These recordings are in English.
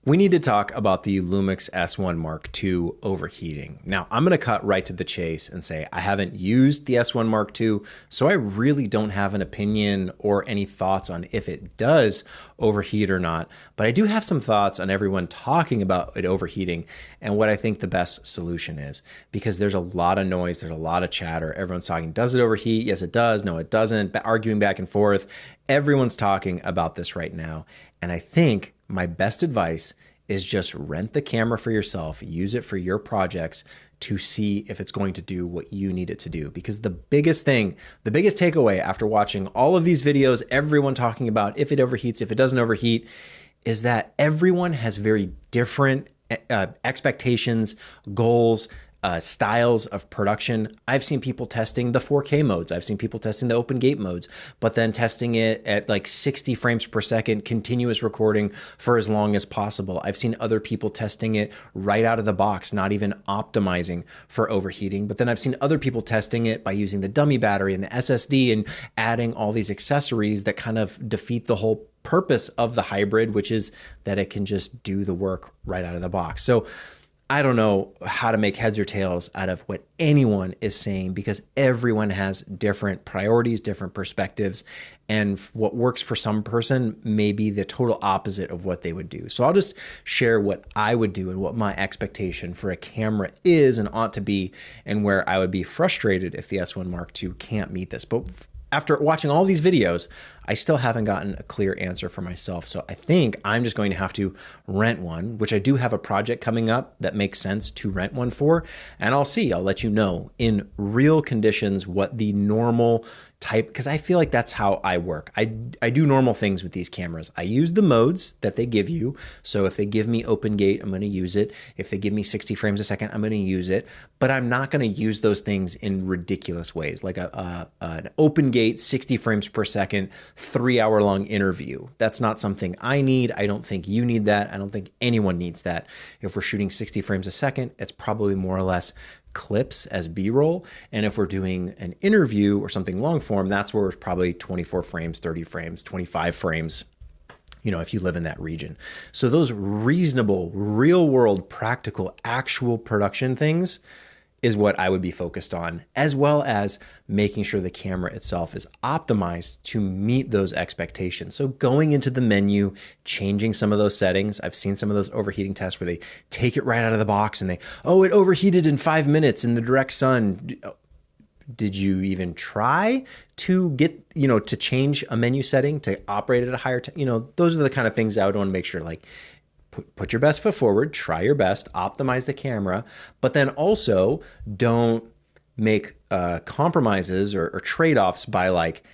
We need to talk about the Lumix S1 Mark II overheating. Now, I'm going to cut right to the chase and say I haven't used the S1 Mark II, so I really don't have an opinion or any thoughts on if it does overheat or not. But I do have some thoughts on everyone talking about it overheating and what I think the best solution is, because there's a lot of noise, there's a lot of chatter. Everyone's talking, does it overheat? Yes, it does. No, it doesn't. Arguing back and forth. Everyone's talking about this right now. And I think my best advice is just rent the camera for yourself, use it for your projects to see if it's going to do what you need it to do. Because the biggest thing, the biggest takeaway after watching all of these videos, everyone talking about if it overheats, if it doesn't overheat, is that everyone has very different expectations, goals, styles of production. I've seen people testing the 4K modes. I've seen people testing the open gate modes, but then testing it at like 60 frames per second, continuous recording for as long as possible. I've seen other people testing it right out of the box, not even optimizing for overheating. But then I've seen other people testing it by using the dummy battery and the SSD and adding all these accessories that kind of defeat the whole purpose of the hybrid, which is that it can just do the work right out of the box. So I don't know how to make heads or tails out of what anyone is saying, because everyone has different priorities, different perspectives, and what works for some person may be the total opposite of what they would do. So I'll just share what I would do and what my expectation for a camera is and ought to be, and where I would be frustrated if the S1 Mark II can't meet this. But after watching all these videos, I still haven't gotten a clear answer for myself. So I think I'm just going to have to rent one, which I do have a project coming up that makes sense to rent one for. And I'll see, I'll let you know in real conditions what the normal type, because I feel like that's how I work. I do normal things with these cameras. I use the modes that they give you. So if they give me open gate, I'm going to use it. If they give me 60 frames a second, I'm going to use it. But I'm not going to use those things in ridiculous ways, like an open gate, 60 frames per second, 3-hour long interview. That's not something I need. I don't think you need that. I don't think anyone needs that. If we're shooting 60 frames a second, it's probably more or less clips as B-roll. And if we're doing an interview or something long form, that's where it's probably 24 frames, 30 frames, 25 frames, you know, if you live in that region. So those reasonable, real world, practical, actual production things is what I would be focused on, as well as making sure the camera itself is optimized to meet those expectations. So going into the menu, changing some of those settings. I've seen some of those overheating tests where they take it right out of the box and it overheated in 5 minutes in the direct sun. Did you even try to get, to change a menu setting to operate at a higher, those are the kind of things I would want to make sure, like, put your best foot forward, try your best, optimize the camera, but then also don't make compromises or trade-offs by like,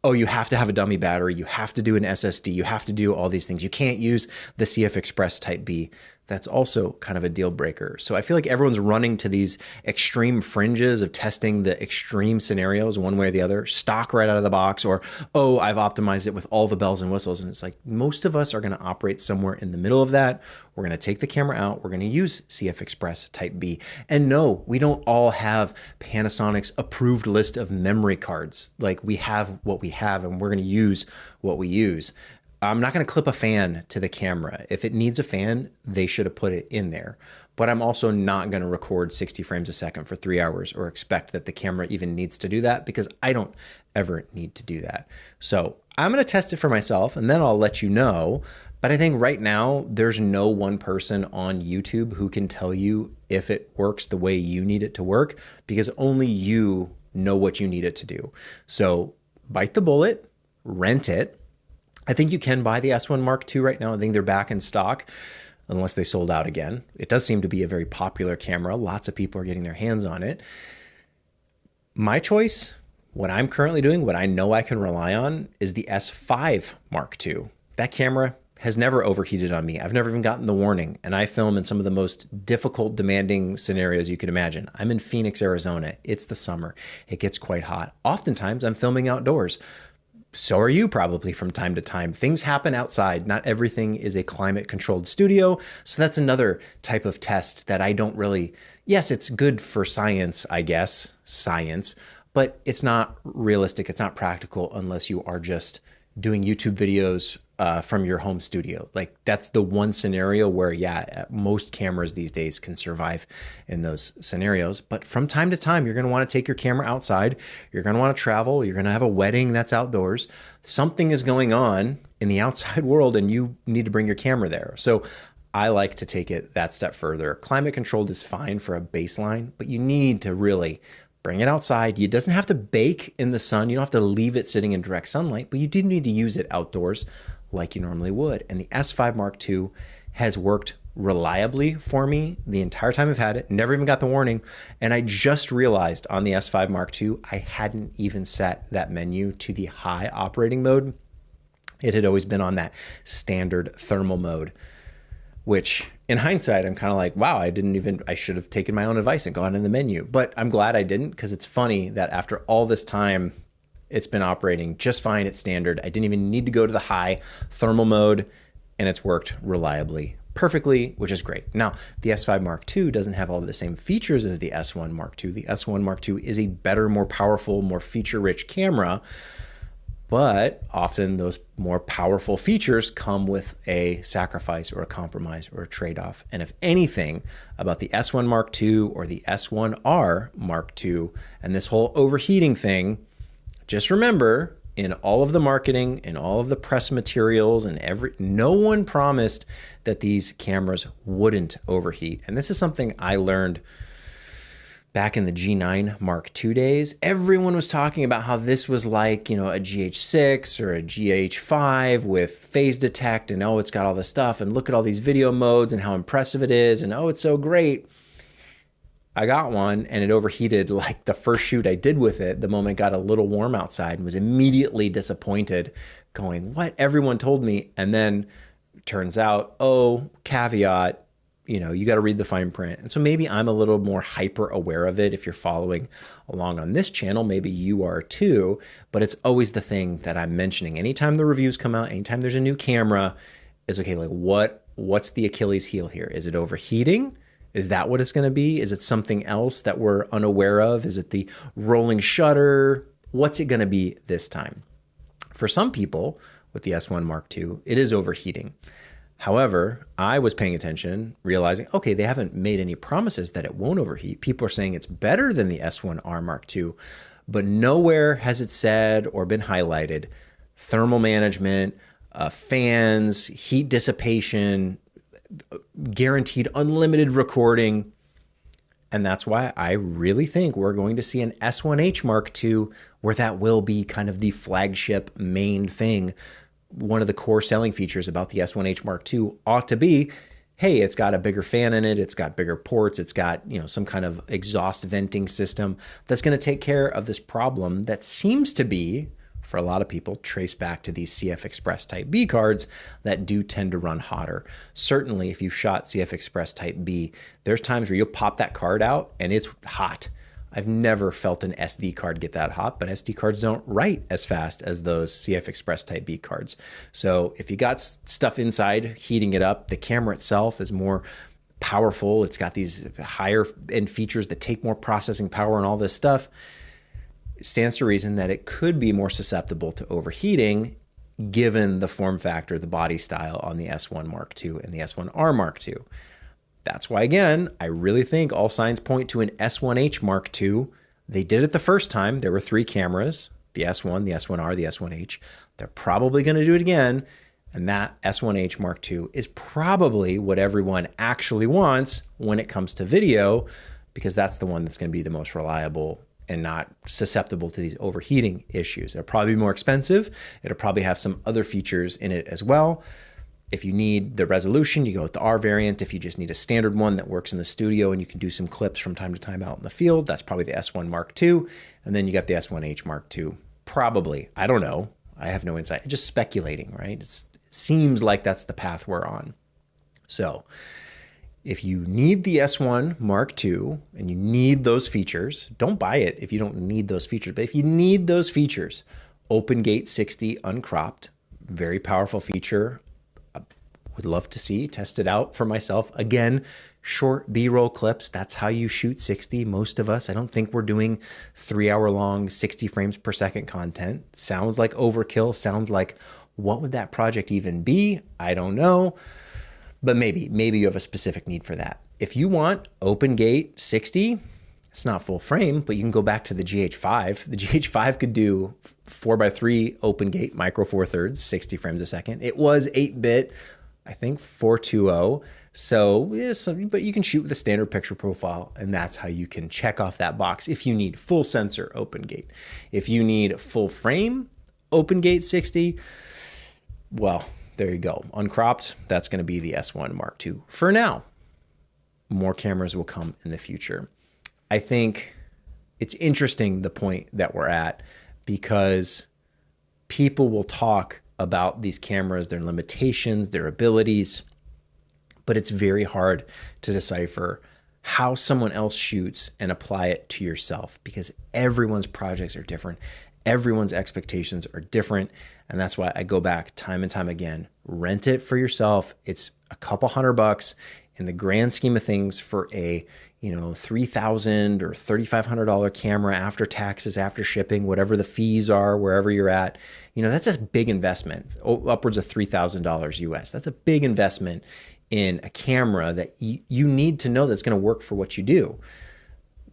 oh, you have to have a dummy battery, you have to do an SSD, you have to do all these things. You can't use the CF Express Type B. That's also kind of a deal breaker. So I feel like everyone's running to these extreme fringes of testing the extreme scenarios one way or the other, stock right out of the box, or, oh, I've optimized it with all the bells and whistles. And it's like, most of us are going to operate somewhere in the middle of that. We're going to take the camera out. We're going to use CF Express Type B. And no, we don't all have Panasonic's approved list of memory cards. Like, we have what we have and we're going to use what we use. I'm not going to clip a fan to the camera. If it needs a fan, they should have put it in there. But I'm also not going to record 60 frames a second for 3 hours or expect that the camera even needs to do that, because I don't ever need to do that. So I'm going to test it for myself and then I'll let you know. But I think right now there's no one person on YouTube who can tell you if it works the way you need it to work, because only you know what you need it to do. So bite the bullet, rent it. I think you can buy the S1 Mark II right now. I think they're back in stock, unless they sold out again. It does seem to be a very popular camera. Lots of people are getting their hands on it. My choice, what I'm currently doing, what I know I can rely on, is the S5 Mark II. That camera has never overheated on me. I've never even gotten the warning. And I film in some of the most difficult, demanding scenarios you can imagine. I'm in Phoenix, Arizona. It's the summer. It gets quite hot. Oftentimes I'm filming outdoors. So are you probably from time to time. Things happen outside. Not everything is a climate controlled studio. So that's another type of test that I don't really, yes, it's good for science, I guess, but it's not realistic. It's not practical unless you are just doing YouTube videos from your home studio. Like that's the one scenario where, yeah, most cameras these days can survive in those scenarios. But from time to time, you're going to want to take your camera outside. You're going to want to travel. You're going to have a wedding that's outdoors. Something is going on in the outside world and you need to bring your camera there. So I like to take it that step further. Climate controlled is fine for a baseline, but you need to really bring it outside. It doesn't have to bake in the sun. You don't have to leave it sitting in direct sunlight, but you do need to use it outdoors like you normally would. And the S5 Mark II has worked reliably for me the entire time I've had it. Never even got the warning. And I just realized on the S5 Mark II, I hadn't even set that menu to the high operating mode. It had always been on that standard thermal mode, which in hindsight, I'm kind of like, wow, I should have taken my own advice and gone in the menu. But I'm glad I didn't, because it's funny that after all this time, it's been operating just fine at standard. I didn't even need to go to the high thermal mode, and it's worked reliably, perfectly, which is great. Now, the S5 Mark II doesn't have all the same features as the S1 Mark II. The S1 Mark II is a better, more powerful, more feature-rich camera, but often those more powerful features come with a sacrifice or a compromise or a trade-off. And if anything about the S1 Mark II or the S1R Mark II and this whole overheating thing, just remember, in all of the marketing and all of the press materials and no one promised that these cameras wouldn't overheat. And this is something I learned back in the G9 Mark II days. Everyone was talking about how this was like, a GH6 or a GH5 with phase detect, and oh, it's got all this stuff, and look at all these video modes and how impressive it is, and oh, it's so great. I got one and it overheated like the first shoot I did with it the moment it got a little warm outside, and was immediately disappointed, going, what? Everyone told me. And then turns out, oh, caveat, you got to read the fine print. And so maybe I'm a little more hyper aware of it. If you're following along on this channel, maybe you are too, but it's always the thing that I'm mentioning. Anytime the reviews come out, anytime there's a new camera, is okay, like what's the Achilles heel here? Is it overheating? Is that what it's going to be? Is it something else that we're unaware of? Is it the rolling shutter? What's it going to be this time? For some people with the S1 Mark II, it is overheating. However, I was paying attention, realizing, okay, they haven't made any promises that it won't overheat. People are saying it's better than the S1R Mark II, but nowhere has it said or been highlighted thermal management, fans, heat dissipation, guaranteed unlimited recording. And that's why I really think we're going to see an S1H Mark II where that will be kind of the flagship main thing. One of the core selling features about the S1H Mark II ought to be, hey, it's got a bigger fan in it, it's got bigger ports, it's got, some kind of exhaust venting system that's going to take care of this problem that seems to be, for a lot of people, traced back to these CF Express Type B cards that do tend to run hotter. Certainly, if you've shot CF Express Type B, there's times where you'll pop that card out and it's hot. I've never felt an SD card get that hot, but SD cards don't write as fast as those CF Express Type B cards. So if you got stuff inside heating it up, the camera itself is more powerful. It's got these higher end features that take more processing power and all this stuff. It stands to reason that it could be more susceptible to overheating given the form factor, the body style on the S1 Mark II and the S1R Mark II. That's why, again, I really think all signs point to an S1H Mark II. They did it the first time. There were 3 cameras, the S1, the S1R, the S1H. They're probably going to do it again. And that S1H Mark II is probably what everyone actually wants when it comes to video, because that's the one that's going to be the most reliable and not susceptible to these overheating issues. It'll probably be more expensive. It'll probably have some other features in it as well. If you need the resolution, you go with the R variant. If you just need a standard one that works in the studio and you can do some clips from time to time out in the field, that's probably the S1 Mark II. And then you got the S1H Mark II. Probably. I don't know. I have no insight. Just speculating, right? It seems like that's the path we're on. So if you need the S1 Mark II and you need those features, don't buy it if you don't need those features. But if you need those features, Open Gate 60 uncropped, very powerful feature. Would love to see, test it out for myself. Again, short B-roll clips. That's how you shoot 60. Most of us, I don't think we're doing 3-hour long, 60 frames per second content. Sounds like overkill. Sounds like What would that project even be? I don't know, but maybe you have a specific need for that. If you want open gate 60, it's not full frame, but you can go back to the GH5. The GH5 could do 4:3 open gate micro four thirds, 60 frames a second. It was 8-bit, I think 420. So, yes, but you can shoot with a standard picture profile, and that's how you can check off that box if you need full sensor open gate. If you need full frame open gate 60, well, there you go. Uncropped, that's going to be the S1 Mark II. For now, more cameras will come in the future. I think it's interesting the point that we're at, because people will talk about these cameras, their limitations, their abilities, but it's very hard to decipher how someone else shoots and apply it to yourself, because everyone's projects are different. Everyone's expectations are different. And that's why I go back time and time again, rent it for yourself. It's a couple $100 in the grand scheme of things for a, $3,000 or $3,500 camera after taxes, after shipping, whatever the fees are, wherever you're at. That's a big investment, upwards of $3,000 US. That's a big investment in a camera that you need to know that's going to work for what you do.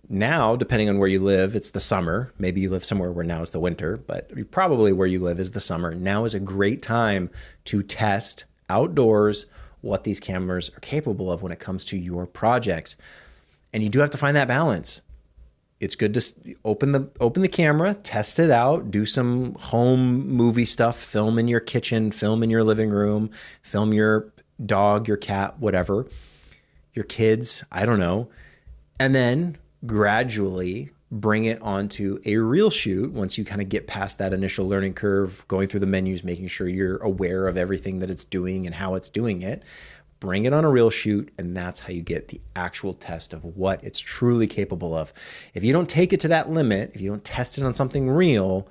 Now, depending on where you live, it's the summer. Maybe you live somewhere where now is the winter, but probably where you live is the summer. Now is a great time to test outdoors what these cameras are capable of when it comes to your projects. And you do have to find that balance. It's good to open the camera, test it out, do some home movie stuff, film in your kitchen, film in your living room, film your dog, your cat, whatever, your kids, I don't know. And then gradually bring it onto a real shoot once you kind of get past that initial learning curve, going through the menus, making sure you're aware of everything that it's doing and how it's doing it. Bring it on a real shoot, and that's how you get the actual test of what it's truly capable of. If you don't take it to that limit, if you don't test it on something real,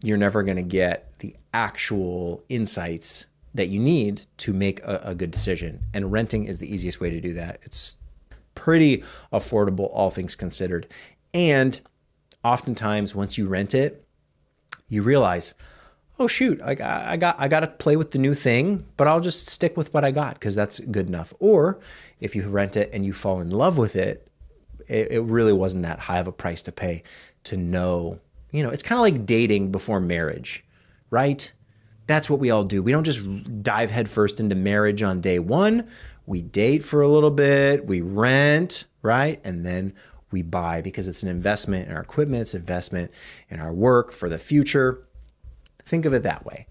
you're never going to get the actual insights that you need to make a good decision. And renting is the easiest way to do that. It's pretty affordable, all things considered. And oftentimes once you rent it, you realize, oh shoot, I got to play with the new thing, but I'll just stick with what I got because that's good enough. Or if you rent it and you fall in love with it, it really wasn't that high of a price to pay to know, it's kind of like dating before marriage, right? That's what we all do. We don't just dive headfirst into marriage on day one. We date for a little bit, we rent, right? And then we buy, because it's an investment in our equipment, it's an investment in our work for the future. Think of it that way.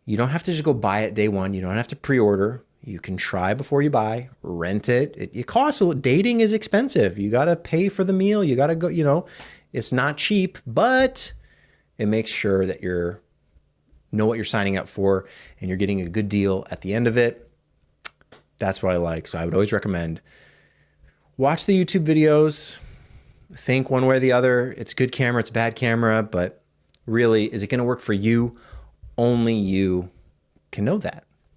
You don't have to just go buy it day one. You don't have to pre-order. You can try before you buy, rent it. It costs a little. Dating is expensive. You got to pay for the meal. You got to go, it's not cheap, but it makes sure that know what you're signing up for and you're getting a good deal at the end of it. That's what I like. So I would always recommend watch the YouTube videos, think one way or the other. It's good camera, it's bad camera, but really, is it going to work for you? Only you can know that.